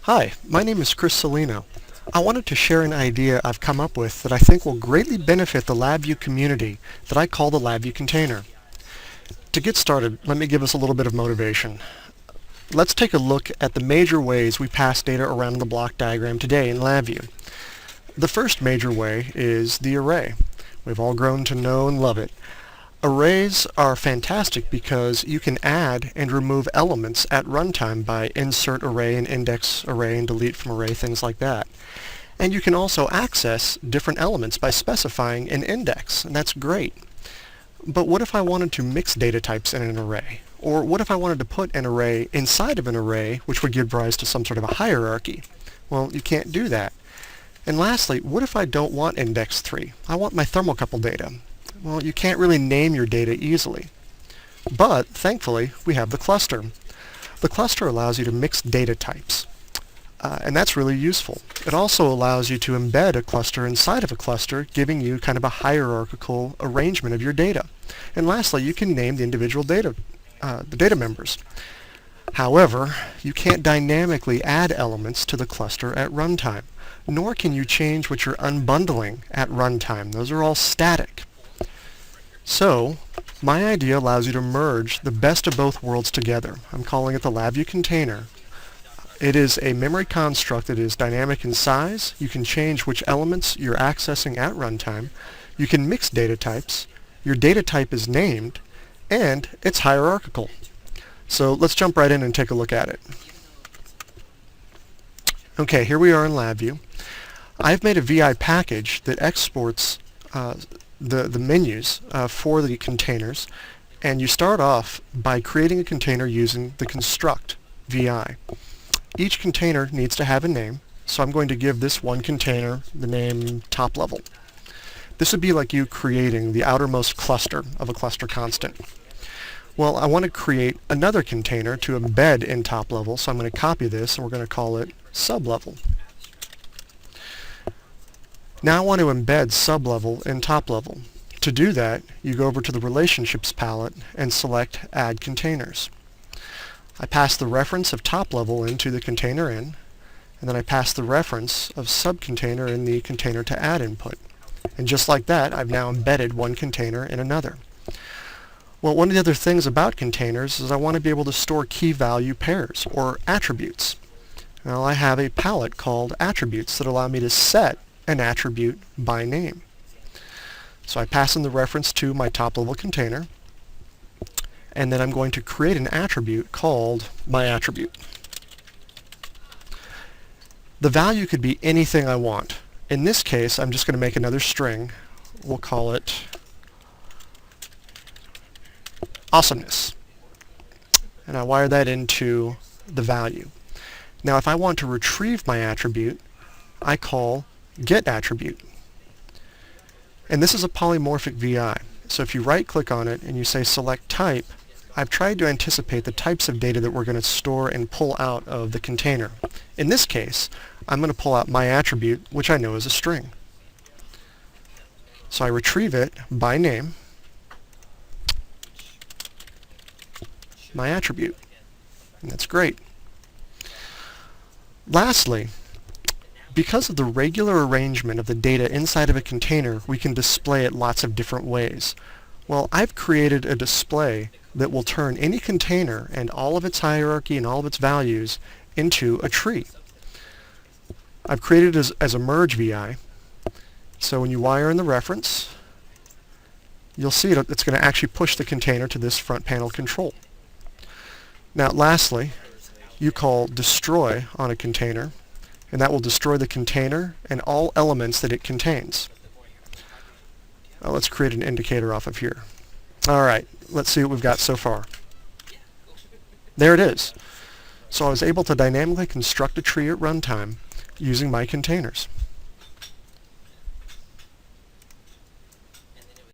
Hi, my name is Chris Salino. I wanted to share an idea I've come up with that I think will greatly benefit the LabView community that I call the LabView Container. To get started, let me give us a little bit of motivation. Let's take a look at the major ways we pass data around the block diagram today in LabView. The first major way is the array. We've all grown to know and love it. Arrays are fantastic because you can add and remove elements at runtime by insert array and index array and delete from array, things like that. And you can also access different elements by specifying an index, and that's great. But what if I wanted to mix data types in an array? Or what if I wanted to put an array inside of an array, which would give rise to some sort of a hierarchy? Well, you can't do that. And lastly, what if I don't want index 3? I want my thermocouple data. Well, you can't really name your data easily. But, thankfully, we have the cluster. The cluster allows you to mix data types. And that's really useful. It also allows you to embed a cluster inside of a cluster, giving you kind of a hierarchical arrangement of your data. And lastly, you can name the individual data members. However, you can't dynamically add elements to the cluster at runtime, nor can you change what you're unbundling at runtime. Those are all static. So, my idea allows you to merge the best of both worlds together. I'm calling it the LabView Container. It is a memory construct that is dynamic in size. You can change which elements you're accessing at runtime. You can mix data types. Your data type is named, and it's hierarchical. So let's jump right in and take a look at it. Okay, here we are in LabView. I've made a VI package that exports the menus for the containers, and you start off by creating a container using the construct VI. Each container needs to have a name, so I'm going to give this one container the name top level. This would be like you creating the outermost cluster of a cluster constant. Well, I want to create another container to embed in top level, so I'm going to copy this and we're going to call it sublevel. Now I want to embed sublevel in top level. To do that, you go over to the Relationships palette and select Add Containers. I pass the reference of top level into the container in, and then I pass the reference of subcontainer in the container to add input. And just like that, I've now embedded one container in another. Well, one of the other things about containers is I want to be able to store key value pairs, or attributes. Well, I have a palette called Attributes that allow me to set an attribute by name. So I pass in the reference to my top level container, and then I'm going to create an attribute called myAttribute. The value could be anything I want. In this case, I'm just going to make another string. We'll call it awesomeness. And I wire that into the value. Now if I want to retrieve my attribute, I call getAttribute. And this is a polymorphic VI. So if you right-click on it and you say select type, I've tried to anticipate the types of data that we're going to store and pull out of the container. In this case, I'm going to pull out my attribute, which I know is a string. So I retrieve it by name, my attribute, and that's great. Lastly, because of the regular arrangement of the data inside of a container, we can display it lots of different ways. Well, I've created a display that will turn any container and all of its hierarchy and all of its values into a tree. I've created it as a merge VI. So when you wire in the reference, you'll see it's going to actually push the container to this front panel control. Now lastly, you call destroy on a container, and that will destroy the container and all elements that it contains. Now let's create an indicator off of here. Alright, let's see what we've got so far. There it is. So I was able to dynamically construct a tree at runtime using my containers.